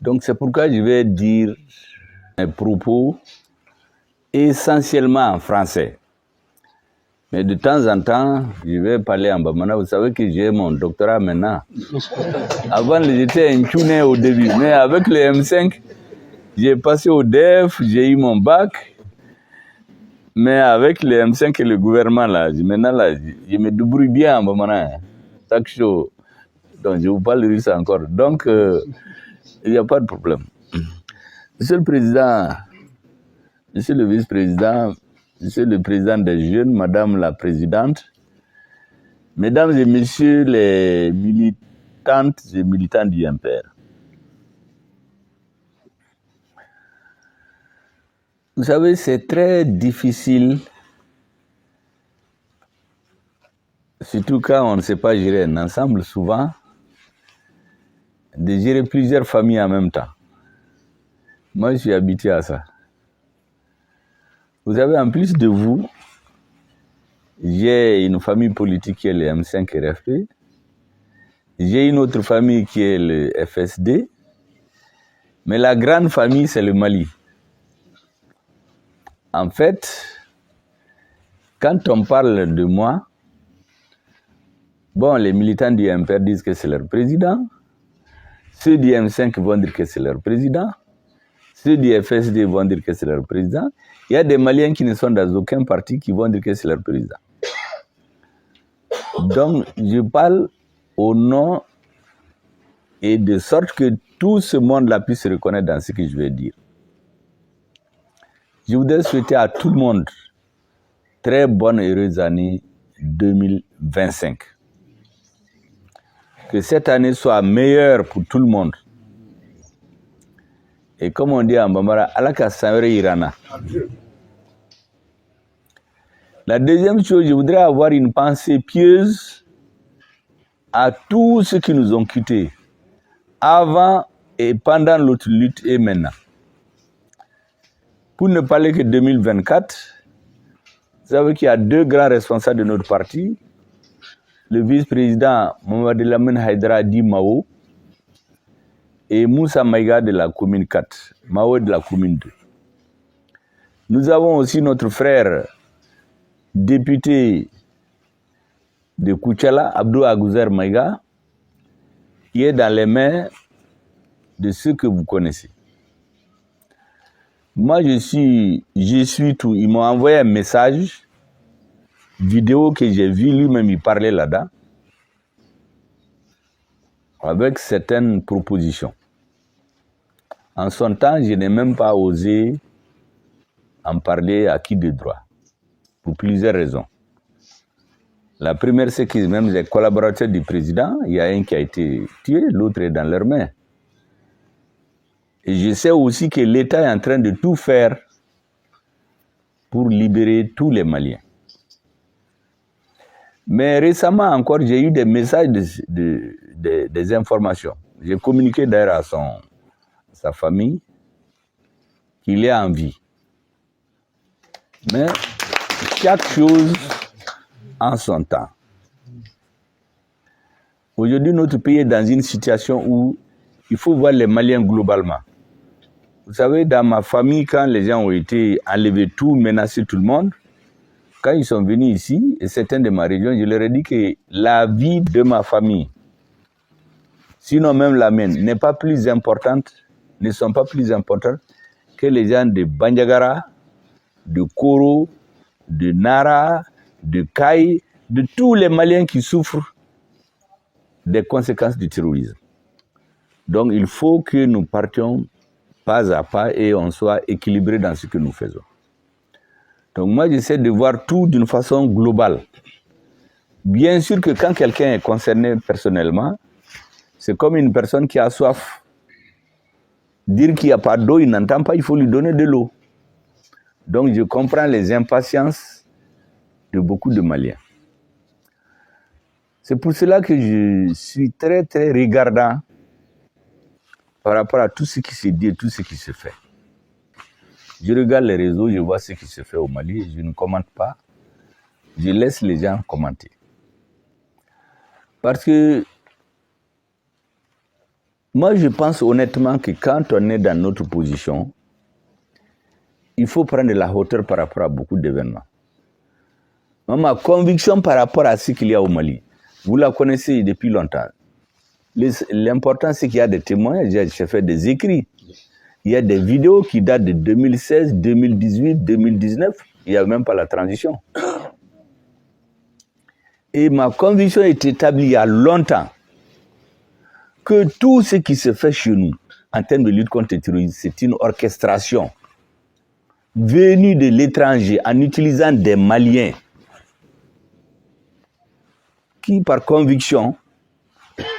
Donc c'est pourquoi je vais dire mes propos essentiellement en français. Mais de temps en temps, je vais parler en bamana. Vous savez que j'ai mon doctorat maintenant. Avant, j'étais un tuné au début. Mais avec le M5, j'ai passé au DEF, j'ai eu mon bac. Mais avec le M5 et le gouvernement, là, maintenant, là, je me débrouille bien en bamana. Chaque chose. Donc, je vous parle de russe encore. Donc, il n'y a pas de problème. Monsieur le Président, Monsieur le Vice-président, Monsieur le Président des jeunes, Madame la Présidente, Mesdames et Messieurs les militantes et militants du MPR. Vous savez, c'est très difficile, surtout quand on ne sait pas gérer un ensemble, souvent, de gérer plusieurs familles en même temps. Moi, je suis habitué à ça. Vous savez, en plus de vous, j'ai une famille politique qui est le M5 RFP. J'ai une autre famille qui est le FSD. Mais la grande famille, c'est le Mali. En fait, quand on parle de moi, bon, les militants du MPR disent que c'est leur président. Ceux du M5 vont dire que c'est leur président. Ceux du FSD vont dire que c'est leur président. Il y a des Maliens qui ne sont dans aucun parti qui vont dire que c'est leur président. Donc, je parle au nom et de sorte que tout ce monde-là puisse se reconnaître dans ce que je vais dire. Je voudrais souhaiter à tout le monde très bonne et heureuse année 2025. Que cette année soit meilleure pour tout le monde. Et comme on dit en Bambara, Alaka Samere Irana. La deuxième chose, je voudrais avoir une pensée pieuse à tous ceux qui nous ont quittés avant et pendant notre lutte et maintenant. Pour ne parler que 2024, vous savez qu'il y a deux grands responsables de notre parti, le vice-président Mohamed Lamine Haïdara Di Mao et Moussa Maïga de la commune 4, Mao de la commune 2. Nous avons aussi notre frère député de Kouchala, Abdou Agouzer Maïga, qui est dans les mains de ceux que vous connaissez. Moi, je suis tout. Ils m'ont envoyé un message, vidéo que j'ai vu, lui-même il parlait là-dedans, avec certaines propositions. En son temps, je n'ai même pas osé en parler à qui de droit, pour plusieurs raisons. La première, c'est que même les collaborateurs du président, il y a un qui a été tué, l'autre est dans leurs mains. Et je sais aussi que l'État est en train de tout faire pour libérer tous les Maliens. Mais récemment encore, j'ai eu des messages, des informations. J'ai communiqué d'ailleurs à sa famille qu'il est en vie. Mais chaque chose en son temps. Aujourd'hui, notre pays est dans une situation où il faut voir les Maliens globalement. Vous savez, dans ma famille, quand les gens ont été enlevés tout, menacés tout le monde, quand ils sont venus ici, et certains de ma région, je leur ai dit que la vie de ma famille, sinon même la mienne, n'est pas plus importante, ne sont pas plus importantes que les gens de Bandiagara, de Koro, de Nara, de Kaï, de tous les Maliens qui souffrent des conséquences du terrorisme. Donc il faut que nous partions pas à pas et on soit équilibré dans ce que nous faisons. Donc moi j'essaie de voir tout d'une façon globale. Bien sûr que quand quelqu'un est concerné personnellement, c'est comme une personne qui a soif. Dire qu'il n'y a pas d'eau, il n'entend pas, il faut lui donner de l'eau. Donc je comprends les impatiences de beaucoup de Maliens. C'est pour cela que je suis très très regardant par rapport à tout ce qui se dit et tout ce qui se fait. Je regarde les réseaux, je vois ce qui se fait au Mali, je ne commente pas, je laisse les gens commenter. Parce que Moi, je pense honnêtement que quand on est dans notre position, il faut prendre la hauteur par rapport à beaucoup d'événements. Ma conviction par rapport à ce qu'il y a au Mali, vous la connaissez depuis longtemps. L'important, c'est qu'il y a des témoignages, j'ai fait des écrits. Il y a des vidéos qui datent de 2016, 2018, 2019. Il n'y a même pas la transition. Et ma conviction est établie il y a longtemps que tout ce qui se fait chez nous, en termes de lutte contre le terrorisme, c'est une orchestration venue de l'étranger en utilisant des Maliens qui, par conviction,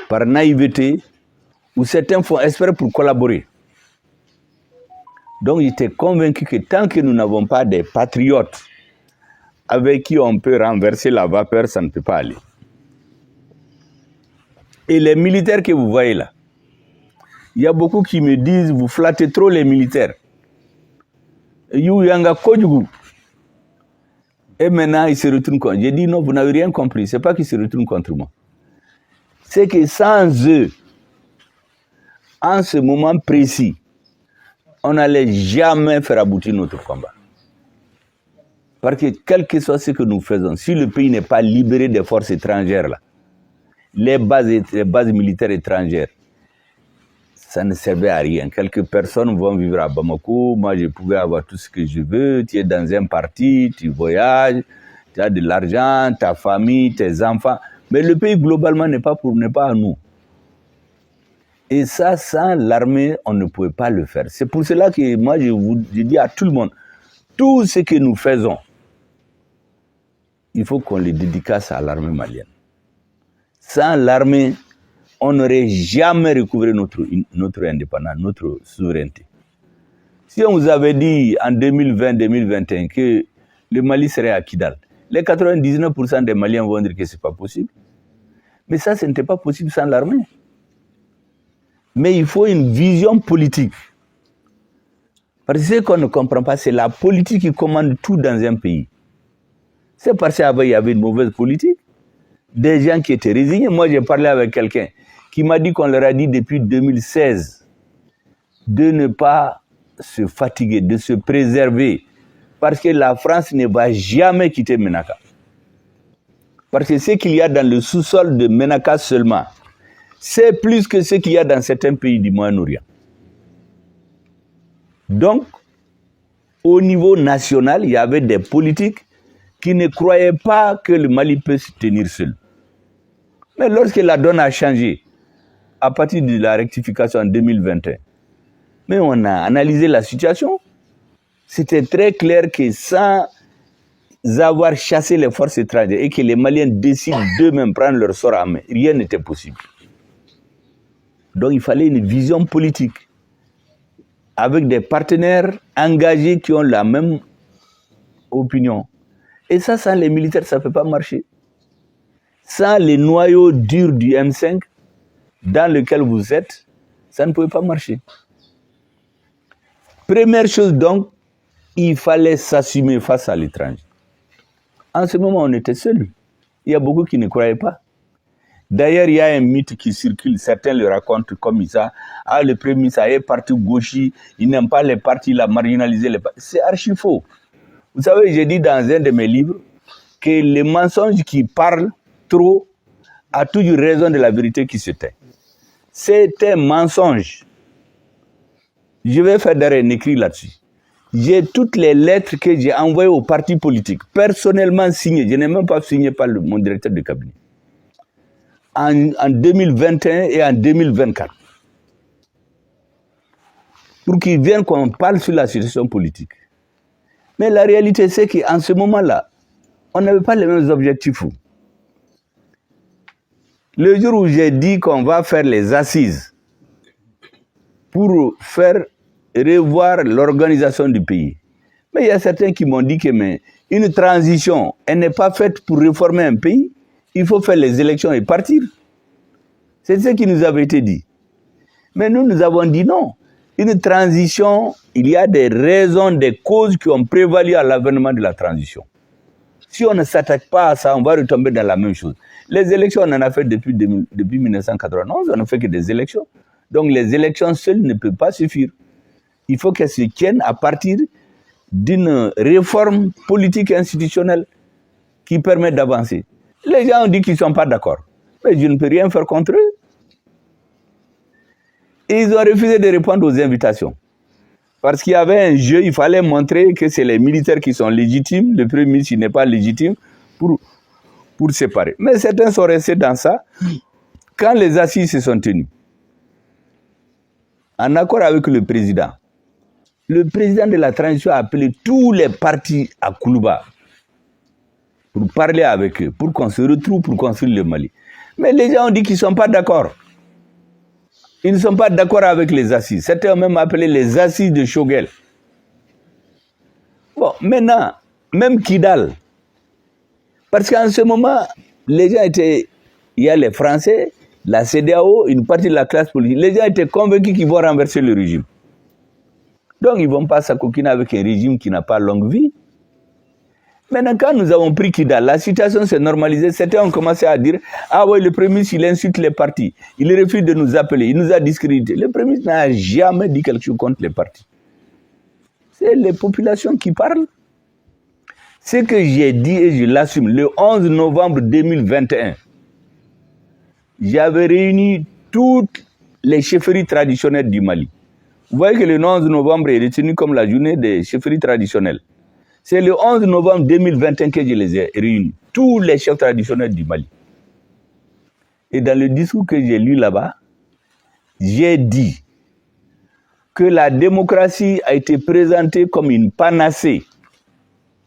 par naïveté, ou certains font espérer pour collaborer. Donc j'étais convaincu que tant que nous n'avons pas des patriotes avec qui on peut renverser la vapeur, ça ne peut pas aller. Et les militaires que vous voyez là, il y a beaucoup qui me disent, vous flattez trop les militaires. Et maintenant, ils se retournent contre. J'ai dit non, vous n'avez rien compris. Ce n'est pas qu'ils se retournent contre moi. C'est que sans eux, en ce moment précis, on n'allait jamais faire aboutir notre combat. Parce que quel que soit ce que nous faisons, si le pays n'est pas libéré des forces étrangères, là, les bases militaires étrangères, ça ne servait à rien. Quelques personnes vont vivre à Bamako, moi je pouvais avoir tout ce que je veux, tu es dans un parti, tu voyages, tu as de l'argent, ta famille, tes enfants, mais le pays globalement n'est pas à nous. Et ça, sans l'armée, on ne pouvait pas le faire. C'est pour cela que moi je dis à tout le monde, tout ce que nous faisons, il faut qu'on le dédicace à l'armée malienne. Sans l'armée, on n'aurait jamais recouvré notre indépendance, notre souveraineté. Si on vous avait dit en 2020-2021 que le Mali serait à Kidal, les 99% des Maliens vont dire que ce n'est pas possible. Mais ça, ce n'était pas possible sans l'armée. Mais il faut une vision politique. Parce que ce qu'on ne comprend pas, c'est la politique qui commande tout dans un pays. C'est parce qu'il y avait une mauvaise politique. Des gens qui étaient résignés. Moi, j'ai parlé avec quelqu'un qui m'a dit qu'on leur a dit depuis 2016 de ne pas se fatiguer, de se préserver. Parce que la France ne va jamais quitter Ménaka. Parce que ce qu'il y a dans le sous-sol de Ménaka seulement, c'est plus que ce qu'il y a dans certains pays du Moyen-Orient. Donc, au niveau national, il y avait des politiques qui ne croyaient pas que le Mali peut se tenir seul. Mais lorsque la donne a changé, à partir de la rectification en 2021, mais on a analysé la situation, c'était très clair que sans avoir chassé les forces étrangères et que les Maliens décident d'eux-mêmes prendre leur sort en main, rien n'était possible. Donc il fallait une vision politique avec des partenaires engagés qui ont la même opinion. Et ça, sans les militaires, ça ne peut pas marcher. Sans les noyaux durs du M5 dans lequel vous êtes, ça ne pouvait pas marcher. Première chose donc, il fallait s'assumer face à l'étranger. En ce moment, on était seuls. Il y a beaucoup qui ne croyaient pas. D'ailleurs, il y a un mythe qui circule, certains le racontent comme ça. Ah, le premier ministre est parti gauchi, il n'aime pas les partis, il a marginalisé les partis. C'est archi faux. Vous savez, j'ai dit dans un de mes livres que les mensonges qui parlent trop a toujours raison de la vérité qui se tait. C'est un mensonge. Je vais faire d'ailleurs un écrit là-dessus. J'ai toutes les lettres que j'ai envoyées aux partis politiques, personnellement signées. Je n'ai même pas signé par mon directeur de cabinet. En 2021 et en 2024. Pour qu'ils viennent qu'on parle sur la situation politique. Mais la réalité, c'est qu'en ce moment-là, on n'avait pas les mêmes objectifs. Le jour où j'ai dit qu'on va faire les assises pour faire revoir l'organisation du pays, mais il y a certains qui m'ont dit que une transition, elle n'est pas faite pour réformer un pays, il faut faire les élections et partir. C'est ce qui nous avait été dit. Mais nous avons dit non. Une transition, il y a des raisons, des causes qui ont prévalu à l'avènement de la transition. Si on ne s'attaque pas à ça, on va retomber dans la même chose. Les élections, on en a fait depuis 1991, on n'a fait que des élections. Donc les élections seules ne peuvent pas suffire. Il faut qu'elles se tiennent à partir d'une réforme politique et institutionnelle qui permet d'avancer. Les gens ont dit qu'ils ne sont pas d'accord. Mais je ne peux rien faire contre eux. Et ils ont refusé de répondre aux invitations. Parce qu'il y avait un jeu, il fallait montrer que c'est les militaires qui sont légitimes, le Premier ministre n'est pas légitime pour séparer. Mais certains sont restés dans ça. Quand les assises se sont tenues, en accord avec le président de la transition a appelé tous les partis à Koulouba pour parler avec eux, pour qu'on se retrouve, pour construire le Mali. Mais les gens ont dit qu'ils ne sont pas d'accord. Ils ne sont pas d'accord avec les assises. Certains ont même appelé les assises de Choguel. Bon, maintenant, même Kidal, parce qu'en ce moment, les gens étaient, il y a les Français, la CEDEAO, une partie de la classe politique, les gens étaient convaincus qu'ils vont renverser le régime. Donc, ils ne vont pas s'acoquiner avec un régime qui n'a pas longue vie. Maintenant, quand nous avons pris Kidal, la situation s'est normalisée. Certains ont commencé à dire « Ah oui, le Premier ministre, il insulte les partis. Il refuse de nous appeler. Il nous a discrédités. » Le Premier ministre n'a jamais dit quelque chose contre les partis. C'est les populations qui parlent. Ce que j'ai dit et je l'assume, le 11 novembre 2021, j'avais réuni toutes les chefferies traditionnelles du Mali. Vous voyez que le 11 novembre est retenu comme la journée des chefferies traditionnelles. C'est le 11 novembre 2021 que je les ai réunis, tous les chefs traditionnels du Mali. Et dans le discours que j'ai lu là-bas, j'ai dit que la démocratie a été présentée comme une panacée.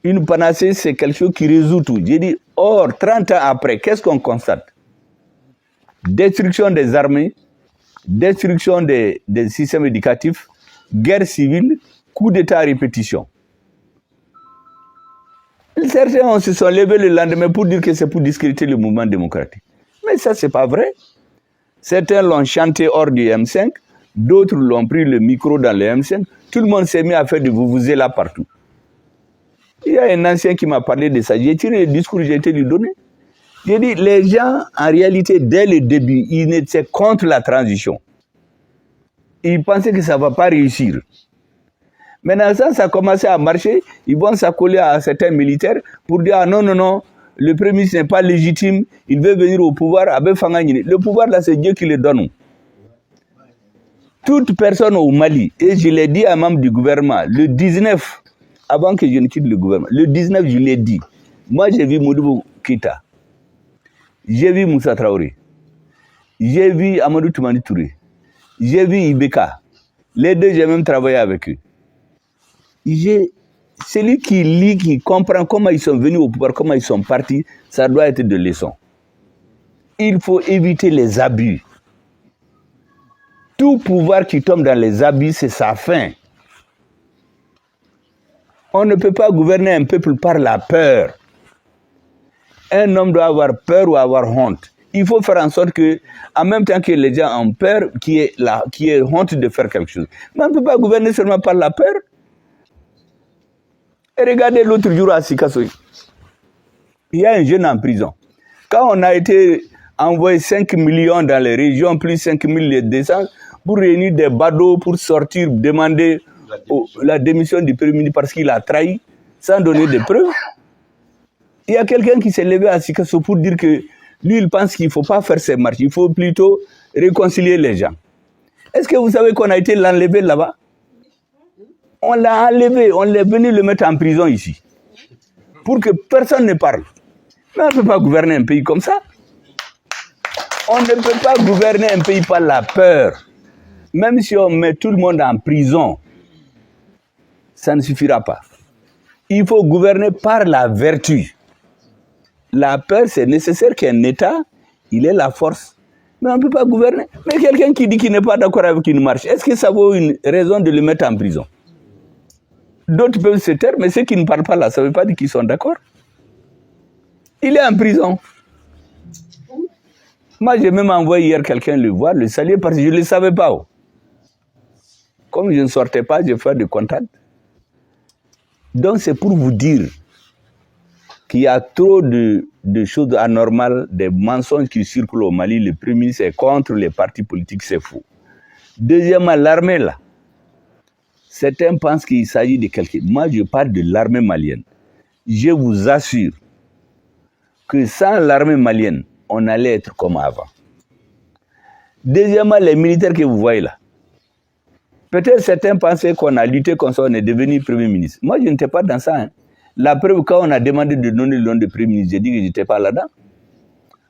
Une panacée, c'est quelque chose qui résout tout. J'ai dit, or, 30 ans après, qu'est-ce qu'on constate? Destruction des armées, destruction des systèmes éducatifs, guerre civile, coup d'État à répétition. Certains se sont levés le lendemain pour dire que c'est pour discréditer le mouvement démocratique. Mais ça, c'est pas vrai. Certains l'ont chanté hors du M5, d'autres l'ont pris le micro dans le M5. Tout le monde s'est mis à faire du vuvuzela partout. Il y a un ancien qui m'a parlé de ça. J'ai tiré le discours, j'ai été lui donner. J'ai dit, les gens, en réalité, dès le début, ils étaient contre la transition. Ils pensaient que ça ne va pas réussir. Maintenant, ça a commencé à marcher, ils vont s'accoler à certains militaires pour dire « Ah non, non, non, le Premier ministre n'est pas légitime, il veut venir au pouvoir, avec Fangani. » Le pouvoir, là, c'est Dieu qui le donne. Toute personne au Mali, et je l'ai dit à un membre du gouvernement, le 19, avant que je ne quitte le gouvernement, le 19, je l'ai dit, moi j'ai vu Modibo Keïta, j'ai vu Moussa Traoré, j'ai vu Amadou Toumani Touré, j'ai vu Ibeka, les deux, j'ai même travaillé avec eux. Celui qui lit, qui comprend comment ils sont venus au pouvoir, comment ils sont partis, ça doit être de leçon. Il faut éviter les abus. Tout pouvoir qui tombe dans les abus, c'est sa fin. On ne peut pas gouverner un peuple par la peur. Un homme doit avoir peur ou avoir honte. Il faut faire en sorte que, en même temps que les gens ont peur, qu'il y ait honte de faire quelque chose. Mais on ne peut pas gouverner seulement par la peur. Et regardez l'autre jour à Sikasoy. Il y a un jeune en prison. Quand on a été envoyé 5 millions dans les régions, plus 5 000 les descentes, pour réunir des badauds, pour sortir, demander la démission du Premier ministre parce qu'il a trahi, sans donner de preuves. Il y a quelqu'un qui s'est levé à Sikasso pour dire que lui, il pense qu'il ne faut pas faire ces marches, il faut plutôt réconcilier les gens. Est-ce que vous savez qu'on a été l'enlever là-bas? On l'a enlevé, on est venu le mettre en prison ici, pour que personne ne parle. Mais on ne peut pas gouverner un pays comme ça. On ne peut pas gouverner un pays par la peur. Même si on met tout le monde en prison, ça ne suffira pas. Il faut gouverner par la vertu. La peur, c'est nécessaire qu'un État, il ait la force. Mais on ne peut pas gouverner. Mais quelqu'un qui dit qu'il n'est pas d'accord avec une marche, est-ce que ça vaut une raison de le mettre en prison? D'autres peuvent se taire, mais ceux qui ne parlent pas là, ça ne veut pas dire qu'ils sont d'accord. Il est en prison. Moi, j'ai même envoyé hier quelqu'un le voir, le saluer, parce que je ne le savais pas. Comme je ne sortais pas, j'ai fait des contacts. Donc, c'est pour vous dire qu'il y a trop de choses anormales, des mensonges qui circulent au Mali. Le Premier ministre est contre les partis politiques, c'est faux. Deuxièmement, l'armée là. Certains pensent qu'il s'agit de quelqu'un. Moi, je parle de l'armée malienne. Je vous assure que sans l'armée malienne, on allait être comme avant. Deuxièmement, les militaires que vous voyez là. Peut-être certains pensaient qu'on a lutté contre ça, on est devenu Premier ministre. Moi, je n'étais pas dans ça. Hein. La preuve, quand on a demandé de donner le nom de Premier ministre, j'ai dit que je n'étais pas là-dedans.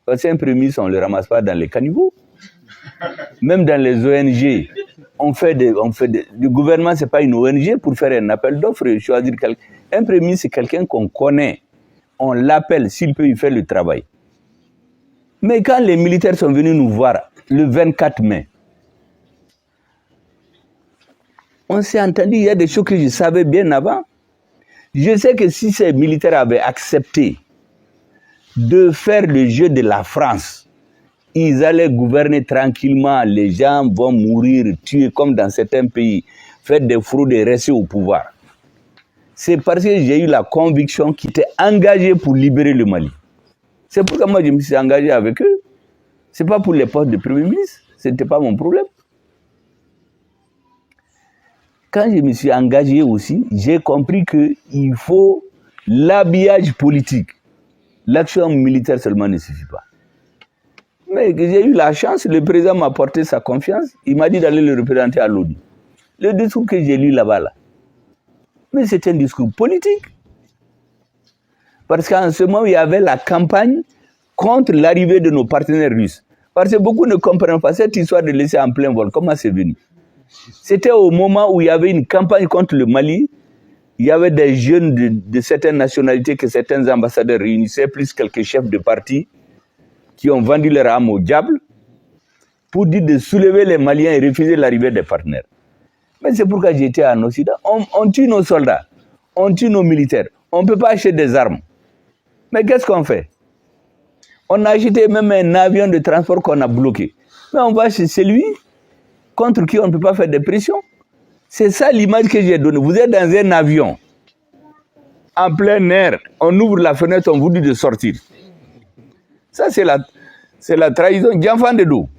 Parce qu'un Premier ministre, on ne le ramasse pas dans les caniveaux. Même dans les ONG, le gouvernement, ce n'est pas une ONG pour faire un appel d'offres et choisir quelqu'un. Un Premier ministre, c'est quelqu'un qu'on connaît. On l'appelle, s'il peut, il fait le travail. Mais quand les militaires sont venus nous voir le 24 mai, on s'est entendu, il y a des choses que je savais bien avant. Je sais que si ces militaires avaient accepté de faire le jeu de la France, ils allaient gouverner tranquillement, les gens vont mourir, tuer comme dans certains pays, faire des fraudes et rester au pouvoir. C'est parce que j'ai eu la conviction qu'ils étaient engagés pour libérer le Mali. C'est pourquoi moi je me suis engagé avec eux. Ce n'est pas pour les postes de Premier ministre, ce n'était pas mon problème. Quand je me suis engagé aussi, j'ai compris qu'il faut l'habillage politique. L'action militaire seulement ne suffit pas. Mais j'ai eu la chance, le président m'a porté sa confiance, il m'a dit d'aller le représenter à l'ONU. Le discours que j'ai lu là-bas, là, mais c'est un discours politique. Parce qu'en ce moment, il y avait la campagne contre l'arrivée de nos partenaires russes. Parce que beaucoup ne comprennent pas cette histoire de laisser en plein vol. Comment c'est venu? C'était au moment où il y avait une campagne contre le Mali. Il y avait des jeunes de certaines nationalités que certains ambassadeurs réunissaient, plus quelques chefs de parti qui ont vendu leur âme au diable pour dire de soulever les Maliens et refuser l'arrivée des partenaires. Mais c'est pourquoi j'étais en Occident. On tue nos soldats, on tue nos militaires. On ne peut pas acheter des armes. Mais qu'est-ce qu'on fait? On a acheté même un avion de transport qu'on a bloqué. Mais on va chez celui contre qui on ne peut pas faire de pression. C'est ça l'image que j'ai donnée. Vous êtes dans un avion, en plein air, on ouvre la fenêtre, on vous dit de sortir. Ça, c'est la trahison d'enfant de dos.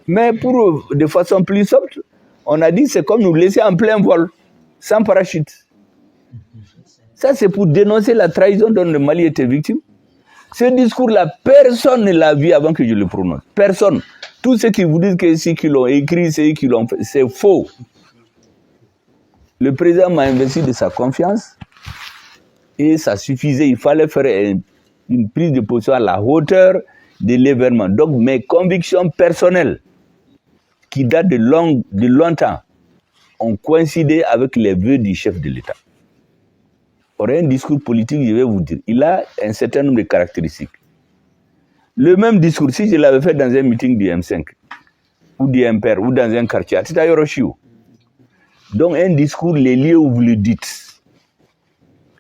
Mais pour de façon plus soft, on a dit que c'est comme nous laisser en plein vol, sans parachute. Ça, c'est pour dénoncer la trahison dont le Mali était victime. Ce discours-là, personne ne l'a vu avant que je le prononce. Personne. Tous ceux qui vous disent que c'est qu'ils l'ont écrit, c'est qu'ils l'ont fait, c'est faux. Le président m'a investi de sa confiance et ça suffisait. Il fallait faire une prise de position à la hauteur de l'événement. Donc mes convictions personnelles, qui datent de longtemps, ont coïncidé avec les vœux du chef de l'État. Or, un discours politique, je vais vous dire, il a un certain nombre de caractéristiques. Le même discours, si je l'avais fait dans un meeting du M5, ou du MPR, ou dans un quartier, c'est à Yoroshio. Donc, un discours, les lieux où vous le dites,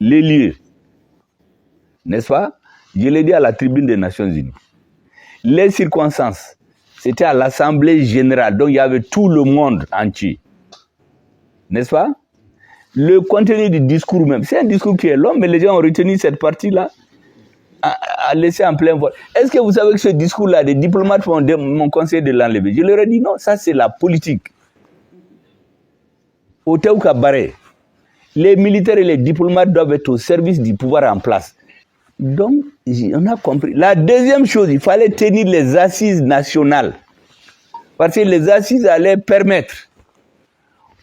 les lieux, n'est-ce pas? Je l'ai dit à la tribune des Nations Unies. Les circonstances, c'était à l'Assemblée générale, donc il y avait tout le monde entier, n'est-ce pas? Le contenu du discours même, c'est un discours qui est long, mais les gens ont retenu cette partie-là, à laisser en plein vol. Est-ce que vous savez que ce discours-là, des diplomates m'ont conseillé de l'enlever? Je leur ai dit non, ça c'est la politique. Au Théouka Baré, les militaires et les diplomates doivent être au service du pouvoir en place. Donc, on a compris. La deuxième chose, il fallait tenir les assises nationales. Parce que les assises allaient permettre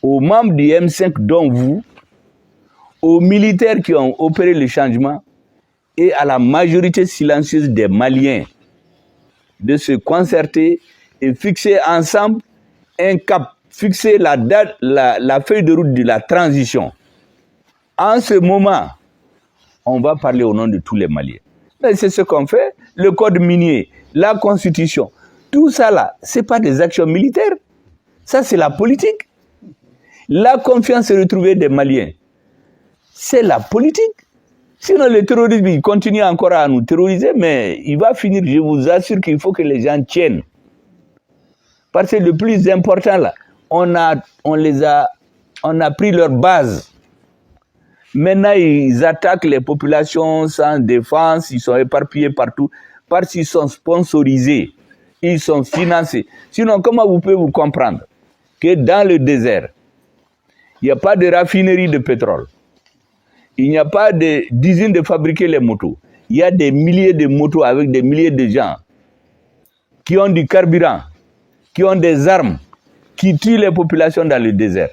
aux membres du M5 dont vous, aux militaires qui ont opéré le changement et à la majorité silencieuse des Maliens de se concerter et fixer ensemble un cap, fixer la date, la feuille de route de la transition. En ce moment, on va parler au nom de tous les Maliens. Mais c'est ce qu'on fait, le code minier, la constitution, tout ça là, ce n'est pas des actions militaires. Ça, c'est la politique. La confiance retrouvée des Maliens, c'est la politique. Sinon, le terrorisme, il continue encore à nous terroriser, mais il va finir, je vous assure qu'il faut que les gens tiennent. Parce que le plus important là, on a pris leur base. Maintenant, ils attaquent les populations sans défense, ils sont éparpillés partout, parce qu'ils sont sponsorisés, ils sont financés. Sinon, comment vous pouvez vous comprendre? que dans le désert, il n'y a pas de raffinerie de pétrole. Il n'y a pas d'usine de fabriquer les motos. Il y a des milliers de motos avec des milliers de gens qui ont du carburant, qui ont des armes, qui tuent les populations dans le désert.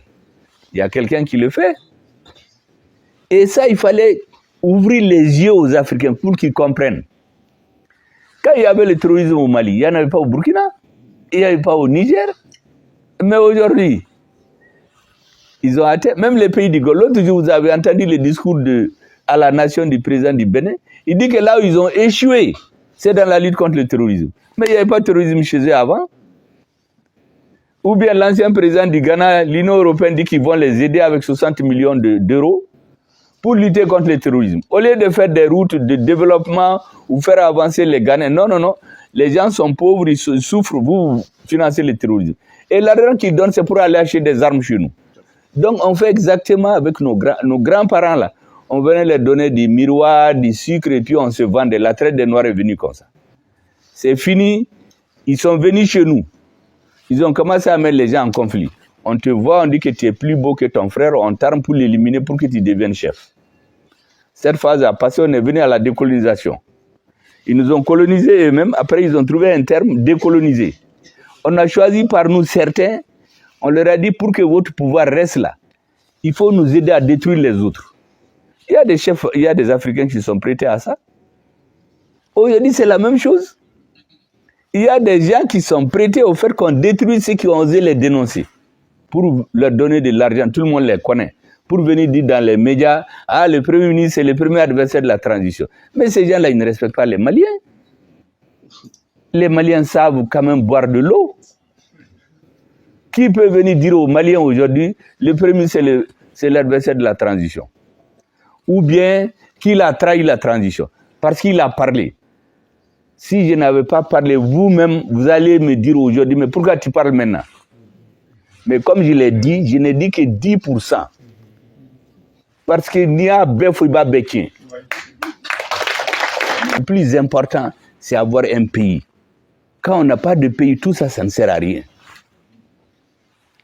Il y a quelqu'un qui le fait. Et ça, il fallait ouvrir les yeux aux Africains pour qu'ils comprennent. Quand il y avait le terrorisme au Mali, il n'y en avait pas au Burkina, il n'y avait pas au Niger. Mais aujourd'hui, ils ont atteint, même les pays du Golfe. L'autre jour, vous avez entendu le discours à la nation du président du Bénin. Il dit que là où ils ont échoué, c'est dans la lutte contre le terrorisme. Mais il n'y avait pas de terrorisme chez eux avant. Ou bien l'ancien président du Ghana, l'Union européenne dit qu'ils vont les aider avec 60 millions d'euros pour lutter contre le terrorisme. Au lieu de faire des routes de développement ou faire avancer les Ghanais, non. Les gens sont pauvres, ils souffrent, vous financez le terrorisme. Et l'argent qu'ils donnent, c'est pour aller acheter des armes chez nous. Donc on fait exactement avec nos grands-parents là. On venait leur donner des miroirs, du sucre et puis on se vendait. La traite des Noirs est venue comme ça. C'est fini. Ils sont venus chez nous. Ils ont commencé à mettre les gens en conflit. On te voit, on dit que tu es plus beau que ton frère, on t'arme pour l'éliminer pour que tu deviennes chef. Cette phase a passé, on est venu à la décolonisation. Ils nous ont colonisés eux-mêmes, après ils ont trouvé un terme, décoloniser. On a choisi par nous certains, on leur a dit pour que votre pouvoir reste là, il faut nous aider à détruire les autres. Il y a des chefs, il y a des Africains qui sont prêtés à ça. Aujourd'hui, c'est la même chose. Il y a des gens qui sont prêtés au fait qu'on détruise ceux qui ont osé les dénoncer. Pour leur donner de l'argent, tout le monde les connaît. Pour venir dire dans les médias, ah, le Premier ministre, c'est le premier adversaire de la transition. Mais ces gens-là, ils ne respectent pas les Maliens. Les Maliens savent quand même boire de l'eau. Qui peut venir dire aux Maliens aujourd'hui, le Premier ministre, c'est l'adversaire de la transition? Ou bien, qu'il a trahi la transition? Parce qu'il a parlé. Si je n'avais pas parlé, vous-même, vous allez me dire aujourd'hui, mais pourquoi tu parles maintenant? Mais comme je l'ai dit, je n'ai dit que 10%. Parce qu'il n'y a pas béquin. Le plus important, c'est avoir un pays. Quand on n'a pas de pays, tout ça, ça ne sert à rien.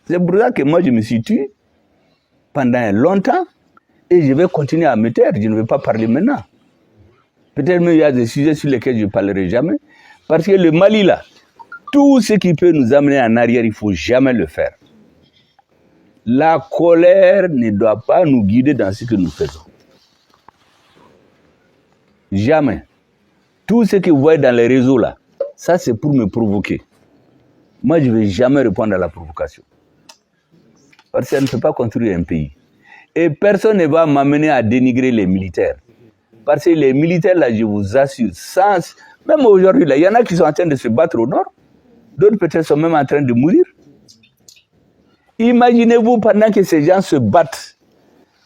C'est pour ça que moi, je me suis tué pendant longtemps et je vais continuer à me taire. Je ne vais pas parler maintenant. Peut-être même il y a des sujets sur lesquels je ne parlerai jamais. Parce que le Mali, là, tout ce qui peut nous amener en arrière, il ne faut jamais le faire. La colère ne doit pas nous guider dans ce que nous faisons. Jamais. Tout ce que vous voyez dans les réseaux là, ça c'est pour me provoquer. Moi je ne vais jamais répondre à la provocation. Parce que ça ne peut pas construire un pays. Et personne ne va m'amener à dénigrer les militaires. Parce que les militaires là, je vous assure, même aujourd'hui là, il y en a qui sont en train de se battre au nord. D'autres peut-être sont même en train de mourir. Imaginez-vous pendant que ces gens se battent,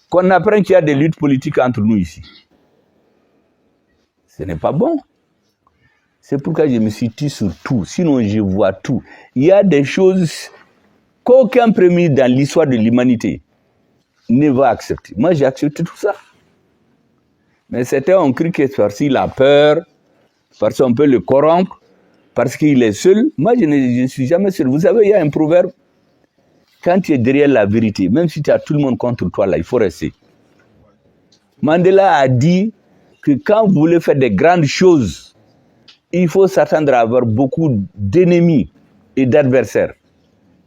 qu'on apprend qu'il y a des luttes politiques entre nous ici. Ce n'est pas bon. C'est pourquoi je me suis tué sur tout. Sinon, je vois tout. Il y a des choses qu'aucun premier dans l'histoire de l'humanité ne va accepter. Moi, j'ai accepté tout ça. Mais certains ont cru que parce qu'il a peur, parce qu'on peut le corrompre, parce qu'il est seul. Moi, je ne suis jamais seul. Vous savez, il y a un proverbe. Quand tu es derrière la vérité, même si tu as tout le monde contre toi, là, il faut rester. Mandela a dit que quand vous voulez faire des grandes choses, il faut s'attendre à avoir beaucoup d'ennemis et d'adversaires.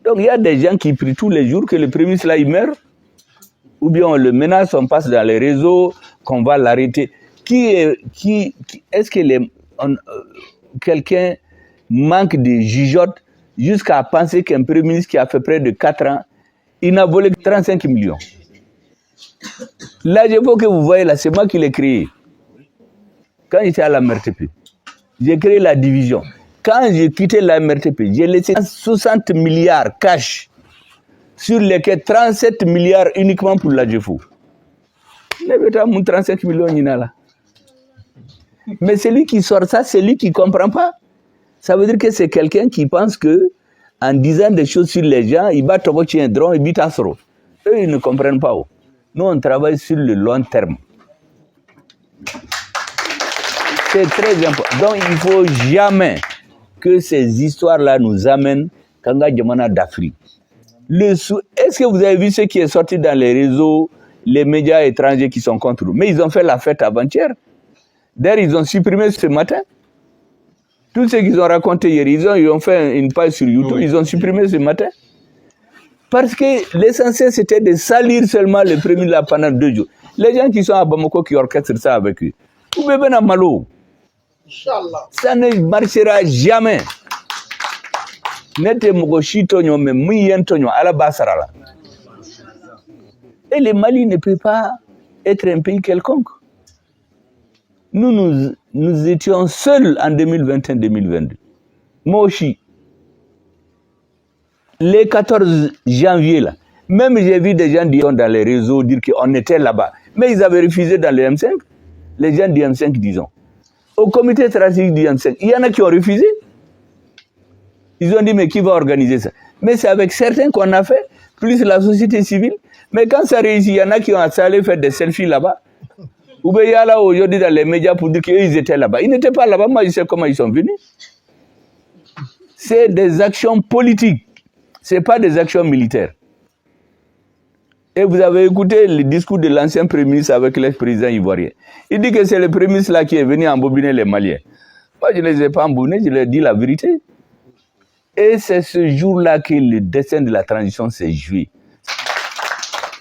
Donc il y a des gens qui prient tous les jours que le premier ministre là, il meurt, ou bien on le menace, on passe dans les réseaux, qu'on va l'arrêter. Est-ce que quelqu'un manque de jugeote jusqu'à penser qu'un premier ministre qui a fait près de 4 ans, il n'a volé que 35 millions. Là, je vois que vous voyez là, c'est moi qui l'ai créé. Quand j'étais à la MRTP, j'ai créé la division. Quand j'ai quitté la MRTP, j'ai laissé 60 milliards cash, sur lesquels 37 milliards uniquement pour la GFO. 35 millions, il y en a là. Mais celui qui sort ça, c'est lui qui ne comprend pas. Ça veut dire que c'est quelqu'un qui pense que en disant des choses sur les gens, il va tomber un drone, il va t'asseoir. Eux, ils ne comprennent pas. Nous, on travaille sur le long terme. C'est très important. Donc, il ne faut jamais que ces histoires-là nous amènent Kanga Djamana d'Afrique. Est-ce que vous avez vu ce qui est sorti dans les réseaux, les médias étrangers qui sont contre nous? Mais ils ont fait la fête avant-hier. D'ailleurs, ils ont supprimé ce matin. Tout ce qu'ils ont raconté hier, ils ont fait une page sur YouTube, ils ont supprimé ce matin. Parce que l'essentiel, c'était de salir seulement le premier là pendant 2 jours. Les gens qui sont à Bamako, qui orchestrent ça avec eux. Vous bébé na malo. Ça ne marchera jamais. Nete mogoshi tonyo me muyen tonyo ala basarala. Et le Mali ne peut pas être un pays quelconque. Nous étions seuls en 2021-2022. Moi aussi. Les 14 janvier, là, même j'ai vu des gens dire dans les réseaux dire qu'on était là-bas. Mais ils avaient refusé dans le M5. Les gens du M5, disons. Au comité stratégique du M5, il y en a qui ont refusé. Ils ont dit, mais qui va organiser ça? Mais c'est avec certains qu'on a fait, plus la société civile. Mais quand ça réussit, il y en a qui ont allé faire des selfies là-bas. Ou bien il y a là aujourd'hui dans les médias pour dire qu'ils étaient là-bas. Ils n'étaient pas là-bas, moi je sais comment ils sont venus. C'est des actions politiques. Ce n'est pas des actions militaires. Et vous avez écouté le discours de l'ancien Premier ministre avec l'ex-président ivoirien. Il dit que c'est le Premier ministre là qui est venu embobiner les Maliens. Moi, je ne les ai pas embobinés, je leur ai dit la vérité. Et c'est ce jour-là que le destin de la transition s'est joué.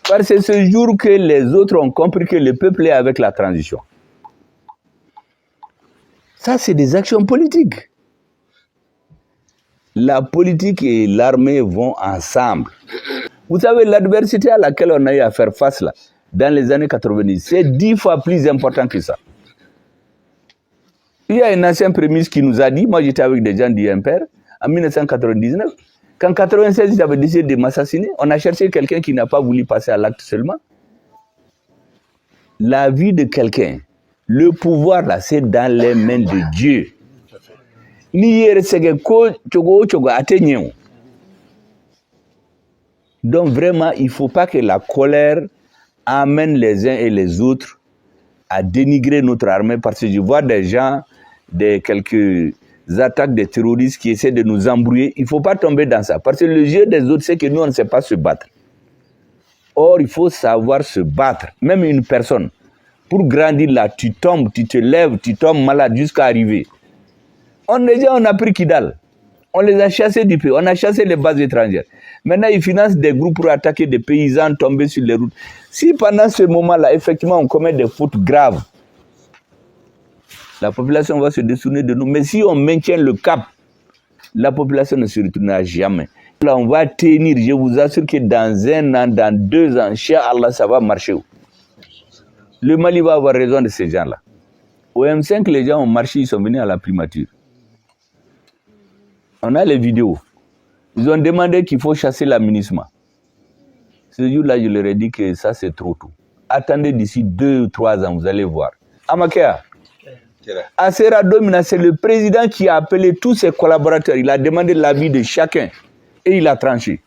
Parce que c'est ce jour que les autres ont compris que le peuple est avec la transition. Ça, c'est des actions politiques. La politique et l'armée vont ensemble. Vous savez, l'adversité à laquelle on a eu à faire face là, dans les années 90, c'est 10 fois plus important que ça. Il y a un ancien Premier ministre qui nous a dit, moi j'étais avec des gens du MPR, en 1999, qu'en 1996, ils avaient décidé de m'assassiner, on a cherché quelqu'un qui n'a pas voulu passer à l'acte seulement. La vie de quelqu'un, le pouvoir là, c'est dans les mains de Dieu. Donc vraiment, il ne faut pas que la colère amène les uns et les autres à dénigrer notre armée, parce que je vois des gens, quelques attaques des terroristes qui essaient de nous embrouiller. Il ne faut pas tomber dans ça, parce que le jeu des autres, c'est que nous, on ne sait pas se battre. Or, il faut savoir se battre. Même une personne, pour grandir là, tu tombes, tu te lèves, tu tombes malade jusqu'à arriver. On a pris Kidal. On les a chassés du pays. On a chassé les bases étrangères. Maintenant, ils financent des groupes pour attaquer des paysans tombés sur les routes. Si pendant ce moment-là, effectivement, on commet des fautes graves, la population va se détourner de nous. Mais si on maintient le cap, la population ne se retournera jamais. Là, on va tenir. Je vous assure que dans 1 an, dans 2 ans, Inch'Allah, ça va marcher. Le Mali va avoir raison de ces gens-là. Au M5, les gens ont marché, ils sont venus à la primature. On a les vidéos. Ils ont demandé qu'il faut chasser la MINUSMA. Ce jour-là, je leur ai dit que ça, c'est trop tôt. Attendez d'ici 2 ou 3 ans, vous allez voir. Amakea, Assera Domina, c'est le président qui a appelé tous ses collaborateurs. Il a demandé l'avis de chacun et il a tranché.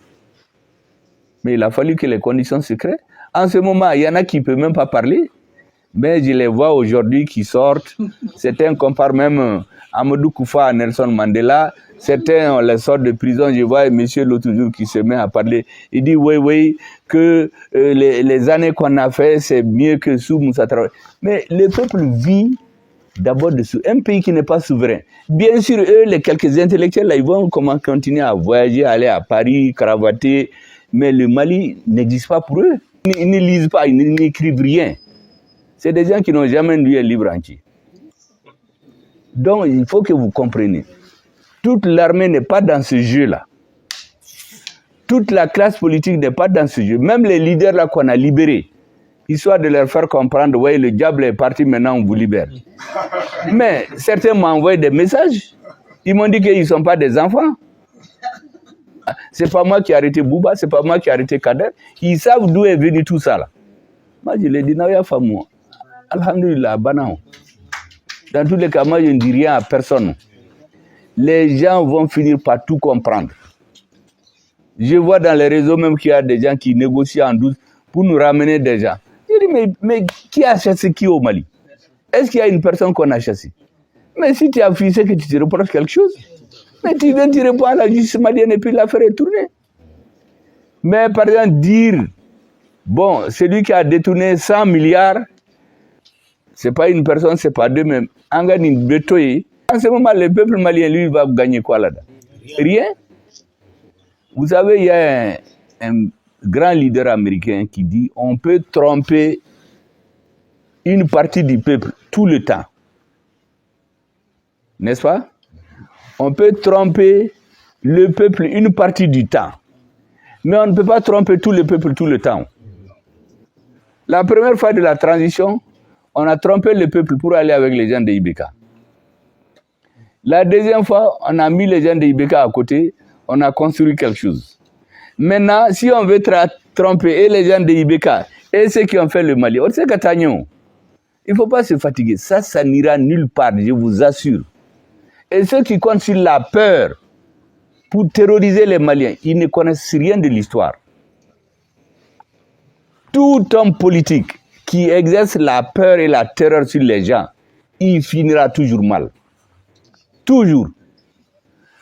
Mais il a fallu que les conditions se créent. En ce moment, il y en a qui ne peuvent même pas parler. Mais je les vois aujourd'hui qui sortent. Certains comparent même Amadou Koufa à Nelson Mandela. Certains, on les sort de prison. Je vois monsieur l'autre jour qui se met à parler. Il dit oui, que les années qu'on a fait, c'est mieux que sous Moussa Traoré. Mais le peuple vit d'abord dessous. Un pays qui n'est pas souverain. Bien sûr, eux, les quelques intellectuels, là, ils vont continuer à voyager, aller à Paris, cravater. Mais le Mali n'existe pas pour eux. Ils ne lisent pas, ils n'écrivent rien. C'est des gens qui n'ont jamais lu un livre entier. Donc, il faut que vous compreniez. Toute l'armée n'est pas dans ce jeu-là. Toute la classe politique n'est pas dans ce jeu. Même les leaders là qu'on a libérés, histoire de leur faire comprendre, ouais, le diable est parti, maintenant on vous libère. Mais certains m'ont envoyé des messages. Ils m'ont dit qu'ils ne sont pas des enfants. C'est pas moi qui ai arrêté Bouba, c'est pas moi qui ai arrêté Kader. Ils savent d'où est venu tout ça là. Moi, je l'ai dit, non, il y a pas moi. Alhamdulillah, banao. Dans tous les cas, moi, je ne dis rien à personne. Les gens vont finir par tout comprendre. Je vois dans les réseaux même qu'il y a des gens qui négocient en douce pour nous ramener des gens. Je dis, mais qui a chassé qui au Mali? Est-ce qu'il y a une personne qu'on a chassée? Mais si tu as fui, c'est que tu te reproches quelque chose. Mais tu viens, tu réponds à la justice malienne et puis l'affaire est tournée. Mais par exemple, dire, bon, celui qui a détourné 100 milliards, c'est pas une personne, c'est pas deux mêmes. En ce moment, le peuple malien, lui, va gagner quoi là-dedans? Rien. Vous savez, il y a un grand leader américain qui dit on peut tromper une partie du peuple tout le temps. N'est-ce pas? On peut tromper le peuple une partie du temps. Mais on ne peut pas tromper tout le peuple tout le temps. La première fois de la transition, on a trompé le peuple pour aller avec les gens de Ibeka. La deuxième fois, on a mis les gens de Ibeka à côté, on a construit quelque chose. Maintenant, si on veut tromper et les gens de Ibeka et ceux qui ont fait le Mali, on sait qu'Atagnon, il ne faut pas se fatiguer. Ça n'ira nulle part, je vous assure. Et ceux qui comptent sur la peur pour terroriser les Maliens, ils ne connaissent rien de l'histoire. Tout homme politique qui exerce la peur et la terreur sur les gens, il finira toujours mal. Toujours.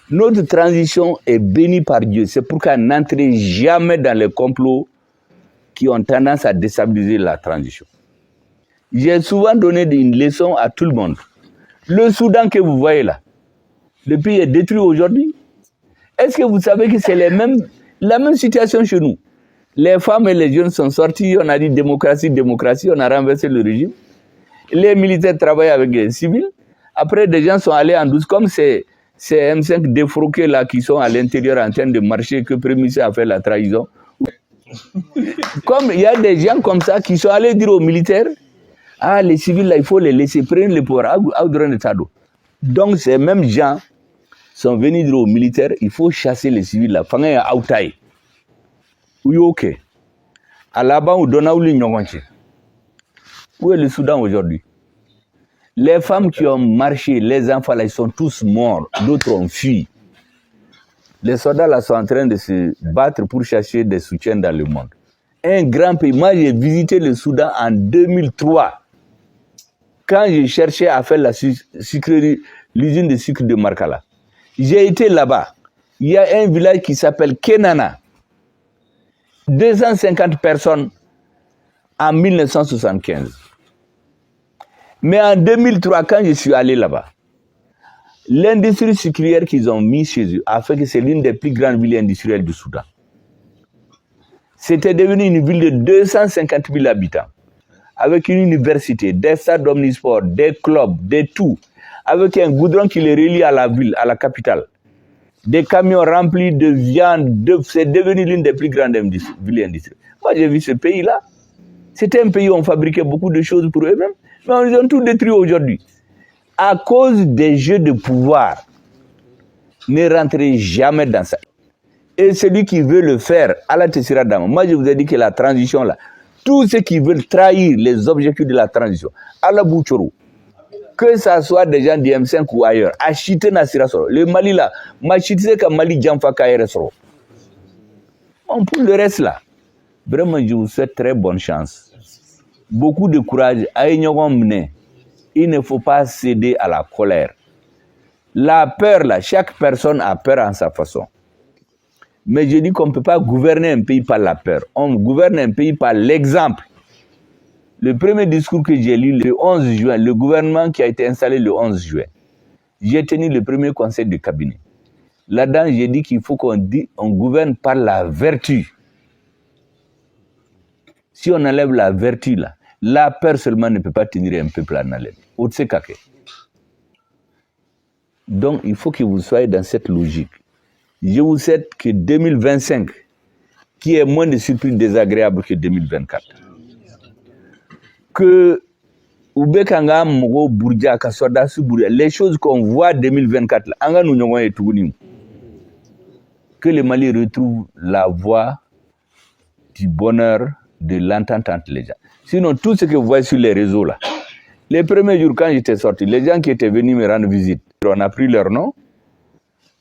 Notre transition est bénie par Dieu. C'est pourquoi n'entrez jamais dans les complots qui ont tendance à déstabiliser la transition. J'ai souvent donné une leçon à tout le monde. Le Soudan que vous voyez là, le pays est détruit aujourd'hui. Est-ce que vous savez que c'est la même situation chez nous? Les femmes et les jeunes sont sortis, on a dit démocratie, démocratie, on a renversé le régime. Les militaires travaillent avec les civils. Après, des gens sont allés en douce, comme ces M5 défroqués là qui sont à l'intérieur en train de marcher, que Prémissé a fait la trahison. Comme il y a des gens comme ça qui sont allés dire aux militaires, ah, les civils là, il faut les laisser prendre le pouvoir. Donc ces mêmes gens sont venus dire aux militaires, il faut chasser les civils là. Oui, ok. À là-bas, on donne où est le Soudan aujourd'hui? Les femmes qui ont marché, les enfants là, ils sont tous morts. D'autres ont fui. Les soldats là sont en train de se battre pour chercher des soutiens dans le monde. Un grand pays. Moi, j'ai visité le Soudan en 2003. Quand je cherchais à faire la sucrerie, l'usine de sucre de Markala. J'ai été là-bas. Il y a un village qui s'appelle Kenana. 250 personnes en 1975. Mais en 2003, quand je suis allé là-bas, l'industrie sucrière qu'ils ont mis chez eux a fait que c'est l'une des plus grandes villes industrielles du Soudan. C'était devenu une ville de 250 000 habitants, avec une université, des stades omnisports, des clubs, des tout, avec un goudron qui les relie à la ville, à la capitale. Des camions remplis de viande, c'est devenu l'une des plus grandes villes industrielles. Moi, j'ai vu ce pays-là. C'était un pays où on fabriquait beaucoup de choses pour eux-mêmes, mais ils ont tout détruit aujourd'hui. À cause des jeux de pouvoir, ne rentrez jamais dans ça. Et celui qui veut le faire, Allah te sera d'âme. Moi, je vous ai dit que la transition, là, tous ceux qui veulent trahir les objectifs de la transition, Allah Bouchoro, que ça soit des gens du M5 ou ailleurs, acheter Nasira Soro. Le Mali là, m'acheter comme Mali Djamfa Kaere Soro. Pour le reste là, vraiment, je vous souhaite très bonne chance. Beaucoup de courage. Il ne faut pas céder à la colère. La peur là, chaque personne a peur en sa façon. Mais je dis qu'on ne peut pas gouverner un pays par la peur. On gouverne un pays par l'exemple. Le premier discours que j'ai lu le 11 juin, le gouvernement qui a été installé le 11 juin, j'ai tenu le premier conseil de cabinet. Là-dedans, j'ai dit qu'il faut qu'on gouverne par la vertu. Si on enlève la vertu là, la peur seulement ne peut pas tenir un peuple en haleine. Donc, il faut que vous soyez dans cette logique. Je vous souhaite que 2025, qui est moins de surprises désagréables que 2024, que les choses qu'on voit en 2024, que le Mali retrouve la voie du bonheur, de l'entente entre les gens. Sinon, tout ce que vous voyez sur les réseaux là, les premiers jours quand j'étais sorti, les gens qui étaient venus me rendre visite, on a pris leur nom,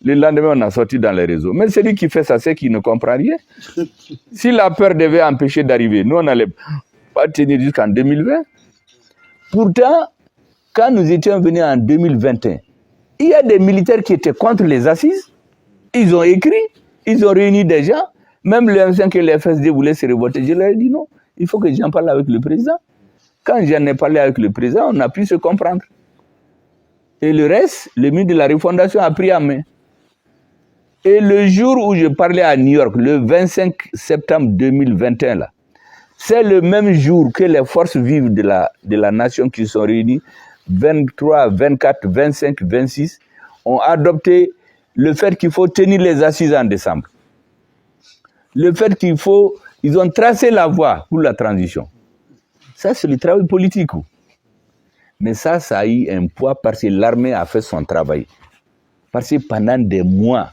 le lendemain on a sorti dans les réseaux. Mais celui qui fait ça, c'est qu'il ne comprend rien. Si la peur devait empêcher d'arriver, nous on n'allait pas tenir jusqu'en 2020. Pourtant, quand nous étions venus en 2021, il y a des militaires qui étaient contre les assises. Ils ont écrit, ils ont réuni des gens. Même le M5 et le FSD voulaient se révolter. Je leur ai dit non, il faut que j'en parle avec le président. Quand j'en ai parlé avec le président, on a pu se comprendre. Et le reste, le ministre de la Refondation a pris en main. Et le jour où je parlais à New York, le 25 septembre 2021, là, c'est le même jour que les forces vives de la nation qui sont réunies, 23, 24, 25, 26, ont adopté le fait qu'il faut tenir les assises en décembre. Le fait ils ont tracé la voie pour la transition. Ça, c'est le travail politique. Mais ça a eu un poids parce que l'armée a fait son travail. Parce que pendant des mois,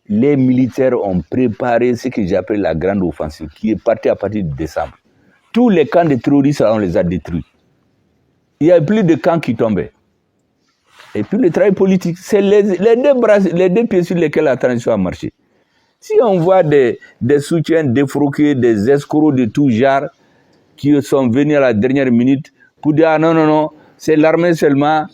les militaires ont préparé ce que j'appelle la grande offensive, qui est partie à partir de décembre. Tous les camps de terroristes, on les a détruits. Il n'y a plus de camps qui tombaient. Et puis le travail politique, c'est les deux pieds sur lesquels la transition a marché. Si on voit des soutiens défroqués, des escrocs de tout genre, qui sont venus à la dernière minute pour dire « Ah non, c'est l'armée seulement »,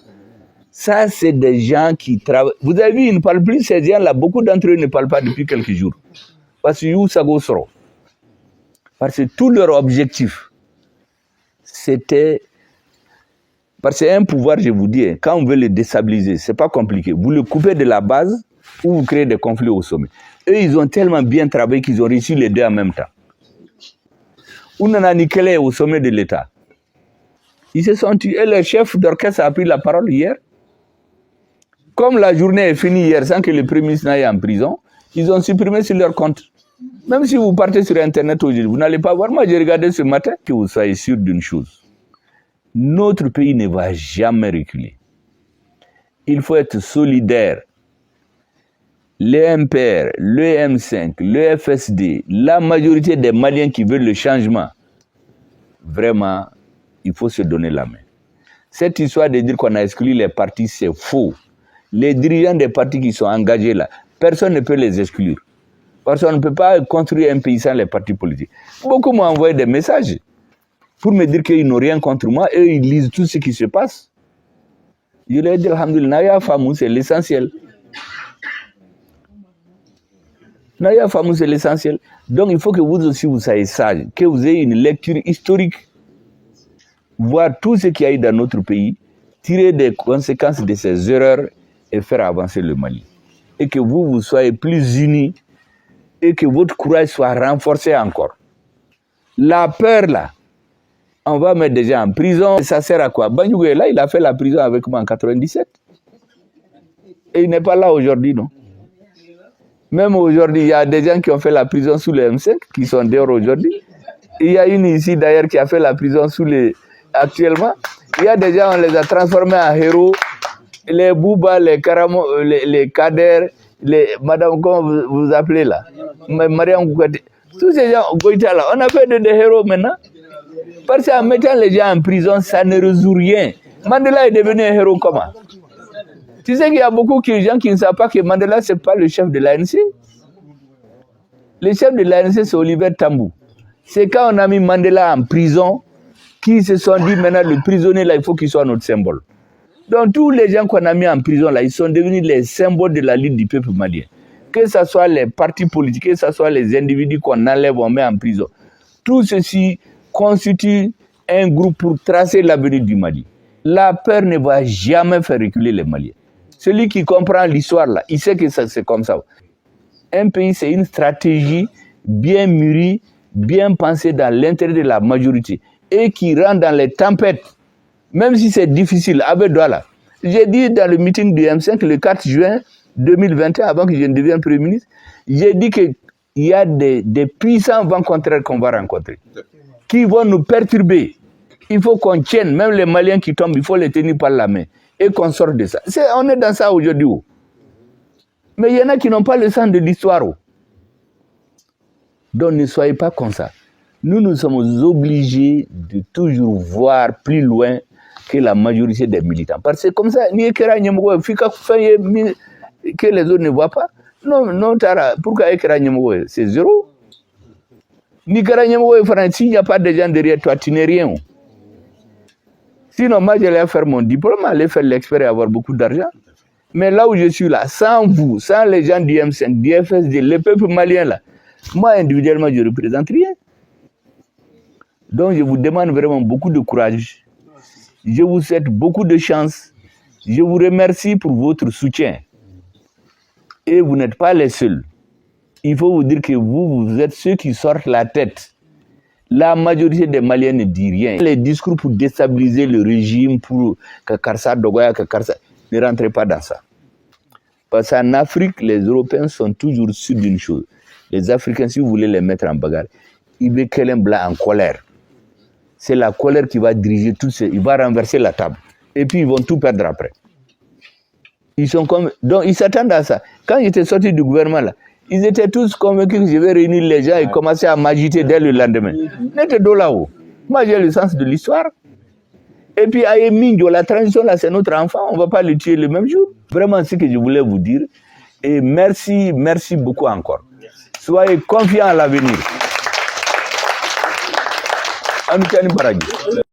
ça, c'est des gens qui travaillent. Vous avez vu, ils ne parlent plus, ces gens-là, beaucoup d'entre eux ne parlent pas depuis quelques jours. Parce que Parce que tout leur objectif, c'était... Parce qu'un pouvoir, je vous dis, quand on veut le déstabiliser, c'est pas compliqué. Vous le coupez de la base ou vous créez des conflits au sommet. Eux, ils ont tellement bien travaillé qu'ils ont réussi les deux en même temps. Ounana Nikele est au sommet de l'État. Ils se sont tués. Et le chef d'orchestre a pris la parole hier. Comme la journée est finie hier sans que le Premier ministre n'aille en prison, ils ont supprimé sur leur compte. Même si vous partez sur Internet aujourd'hui, vous n'allez pas voir. Moi, j'ai regardé ce matin, que vous soyez sûr d'une chose. Notre pays ne va jamais reculer. Il faut être solidaire. Le MPR, le M5, le FSD, la majorité des Maliens qui veulent le changement, vraiment, il faut se donner la main. Cette histoire de dire qu'on a exclu les partis, c'est faux. Les dirigeants des partis qui sont engagés là, personne ne peut les exclure. Parce qu'on ne peut pas construire un pays sans les partis politiques. Beaucoup m'ont envoyé des messages pour me dire qu'ils n'ont rien contre moi et ils lisent tout ce qui se passe. Je leur ai dit, alhamdoulilah, c'est l'essentiel. Naya Famou, c'est l'essentiel. Donc il faut que vous aussi vous soyez sage, que vous ayez une lecture historique, voir tout ce qu'il y a eu dans notre pays, tirer des conséquences de ces erreurs et faire avancer le Mali. Et que vous soyez plus unis et que votre courage soit renforcé encore. La peur là, on va mettre des gens en prison, ça sert à quoi? Banyugou est là, il a fait la prison avec moi en 97. Et il n'est pas là aujourd'hui, non? Même aujourd'hui, il y a des gens qui ont fait la prison sous le M5, qui sont dehors aujourd'hui. Il y a une ici d'ailleurs qui a fait la prison sous les... Actuellement, il y a des gens, on les a transformés en héros. Les Bouba, les Karamo, les Kader, les... Madame, comment vous appelez là? Mariam Gougati. Tous ces gens, Goïta là, on a fait des héros maintenant. Parce qu'en mettant les gens en prison, ça ne résout rien. Mandela est devenu un héros comment? Tu sais qu'il y a beaucoup de gens qui ne savent pas que Mandela, ce n'est pas le chef de l'ANC. Le chef de l'ANC, c'est Oliver Tambou. C'est quand on a mis Mandela en prison qu'ils se sont dit, maintenant, le prisonnier, là, il faut qu'il soit notre symbole. Donc, tous les gens qu'on a mis en prison, là, ils sont devenus les symboles de la lutte du peuple malien. Que ce soit les partis politiques, que ce soit les individus qu'on enlève, on met en prison. Tout ceci constitue un groupe pour tracer l'avenir du Mali. La peur ne va jamais faire reculer les Maliens. Celui qui comprend l'histoire, là, il sait que c'est comme ça. Un pays, c'est une stratégie bien mûrie, bien pensée dans l'intérêt de la majorité et qui rentre dans les tempêtes, même si c'est difficile. Avec Douala, j'ai dit dans le meeting du M5 le 4 juin 2021, avant que je ne devienne Premier ministre, j'ai dit qu'il y a des puissants vents contraires qu'on va rencontrer, qui vont nous perturber. Il faut qu'on tienne, même les Maliens qui tombent, il faut les tenir par la main et qu'on sorte de ça. On est dans ça aujourd'hui. Mais il y en a qui n'ont pas le sens de l'histoire. Donc ne soyez pas comme ça. Nous sommes obligés de toujours voir plus loin que la majorité des militants. Parce que comme ça, que les autres ne voient pas. Non, Tara, pourquoi c'est zéro? S'il n'y a pas de gens derrière toi, tu n'es rien. Sinon, moi, j'allais faire mon diplôme, aller faire l'expert et avoir beaucoup d'argent. Mais là où je suis là, sans vous, sans les gens du M5, du FSD, le peuple malien là, Moi, individuellement, je ne représente rien. Donc, je vous demande vraiment beaucoup de courage. Je vous souhaite beaucoup de chance. Je vous remercie pour votre soutien. Et vous n'êtes pas les seuls. Il faut vous dire que vous êtes ceux qui sortent la tête. La majorité des Maliens ne dit rien. Les discours pour déstabiliser le régime, pour que Karsa Dogoya, que Karsa... Ne rentrez pas dans ça. Parce qu'en Afrique, les Européens sont toujours sûrs d'une chose. Les Africains, si vous voulez les mettre en bagarre, ils veulent qu'un blanc en colère. C'est la colère qui va diriger tout ça. Il va renverser la table. Et puis, ils vont tout perdre après. Ils sont comme... Donc, ils s'attendent à ça. Quand ils étaient sortis du gouvernement, là, ils étaient tous convaincus que je vais réunir les gens et commencer à m'agiter dès le lendemain. N'était pas là-haut. Moi, j'ai le sens de l'histoire. Et puis, Ayemingyo, la transition, là, c'est notre enfant. On ne va pas le tuer le même jour. Vraiment, c'est ce que je voulais vous dire. Et merci, merci beaucoup encore. Soyez confiants à l'avenir. Amitani Baragi.